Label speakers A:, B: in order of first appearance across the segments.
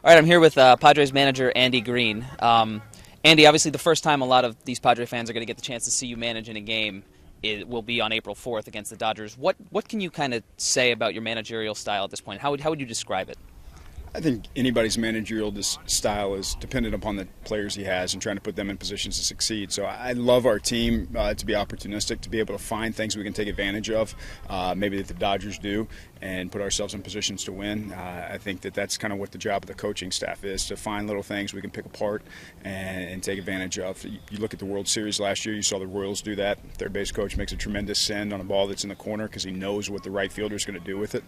A: All right, I'm here with Padres manager Andy Green. Andy, obviously the first time a lot of these Padre fans are going to get the chance to see you manage in a game it will be on April 4th against the Dodgers. What can you kind of say about your managerial style at this point? How would you describe it?
B: I think anybody's managerial style is dependent upon the players he has and trying to put them in positions to succeed. So I love our team to be opportunistic, to be able to find things we can take advantage of, maybe that the Dodgers do, and put ourselves in positions to win. I think that's kind of what the job of the coaching staff is, to find little things we can pick apart and take advantage of. You look at the World Series last year, you saw the Royals do that. Third base coach makes a tremendous send on a ball that's in the corner because he knows what the right fielder is going to do with it.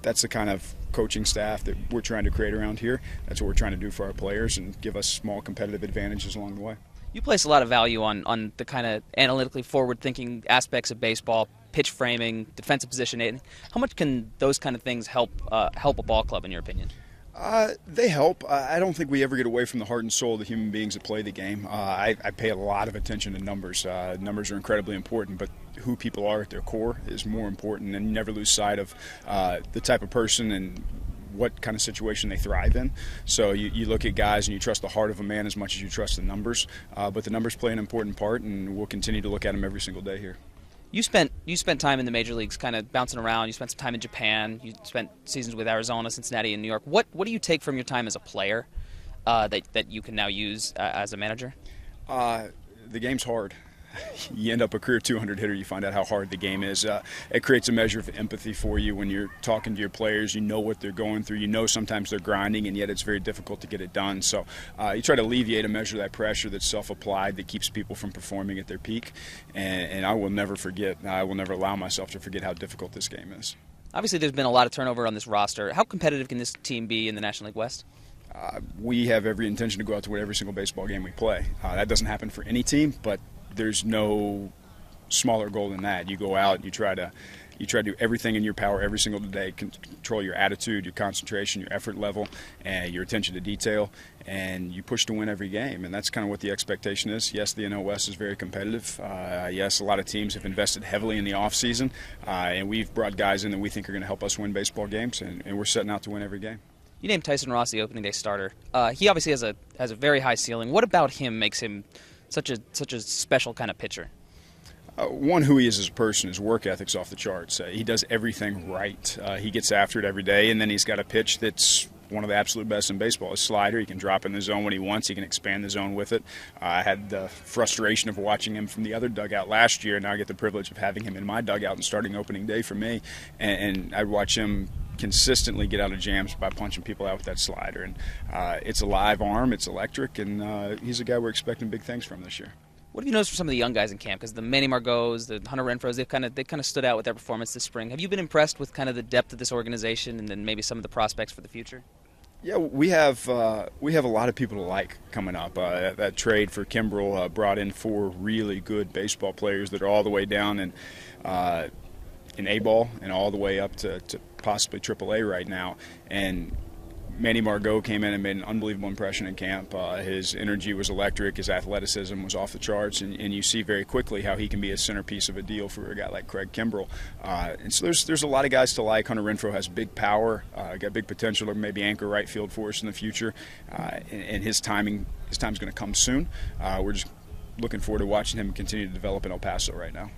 B: That's the kind of coaching staff that we're trying to create around here. That's what we're trying to do for our players and give us small competitive advantages along the way.
A: You place a lot of value on the kind of analytically forward-thinking aspects of baseball, pitch framing, defensive positioning. How much can those kind of things help a ball club, in your opinion?
B: They help. I don't think we ever get away from the heart and soul of the human beings that play the game. I pay a lot of attention to numbers. Numbers are incredibly important, but who people are at their core is more important, and you never lose sight of the type of person and what kind of situation they thrive in. So you look at guys and you trust the heart of a man as much as you trust the numbers. But the numbers play an important part, and we'll continue to look at them every single day here.
A: You spent time in the major leagues kind of bouncing around. You spent some time in Japan. You spent seasons with Arizona, Cincinnati, and New York. What do you take from your time as a player that you can now use as a manager?
B: The game's hard. You end up a career 200 hitter, you find out how hard the game is. It creates a measure of empathy for you when you're talking to your players. You know what they're going through. You know sometimes they're grinding, and yet it's very difficult to get it done. So you try to alleviate a measure of that pressure that's self-applied that keeps people from performing at their peak. And I will never forget. I will never allow myself to forget how difficult this game is.
A: Obviously, there's been a lot of turnover on this roster. How competitive can this team be in the National League West?
B: We have every intention to go out to win every single baseball game we play. That doesn't happen for any team, but there's no smaller goal than that. You go out and you try to do everything in your power every single day, control your attitude, your concentration, your effort level, and your attention to detail, and you push to win every game. And that's kind of what the expectation is. Yes, the NL West is very competitive. Yes, a lot of teams have invested heavily in the offseason, and we've brought guys in that we think are going to help us win baseball games, and we're setting out to win every game.
A: You named Tyson Ross the opening day starter. He obviously has a very high ceiling. What about him makes him such a special kind of pitcher?
B: One, who he is as a person, his work ethic's off the charts. He does everything right. He gets after it every day, and then he's got a pitch that's one of the absolute best in baseball. A slider, he can drop in the zone when he wants. He can expand the zone with it. I had the frustration of watching him from the other dugout last year, and now I get the privilege of having him in my dugout and starting opening day for me. And I'd watch him consistently get out of jams by punching people out with that slider. And it's a live arm, it's electric, and he's a guy we're expecting big things from this year.
A: What have you noticed from some of the young guys in camp? Because the Manny Margots, the Hunter Renfroes, they kind of stood out with their performance this spring. Have you been impressed with kind of the depth of this organization and then maybe some of the prospects for the future?
B: Yeah, we have a lot of people to like coming up. That trade for Kimbrel brought in 4 really good baseball players that are all the way down in A-ball and all the way up to possibly AAA right now. And Manny Margot came in and made an unbelievable impression in camp. His energy was electric. His athleticism was off the charts. And you see very quickly how he can be a centerpiece of a deal for a guy like Craig Kimbrel. And so there's a lot of guys to like. Hunter Renfroe has big power, got big potential to maybe anchor right field for us in the future. And his time's going to come soon. We're just looking forward to watching him continue to develop in El Paso right now.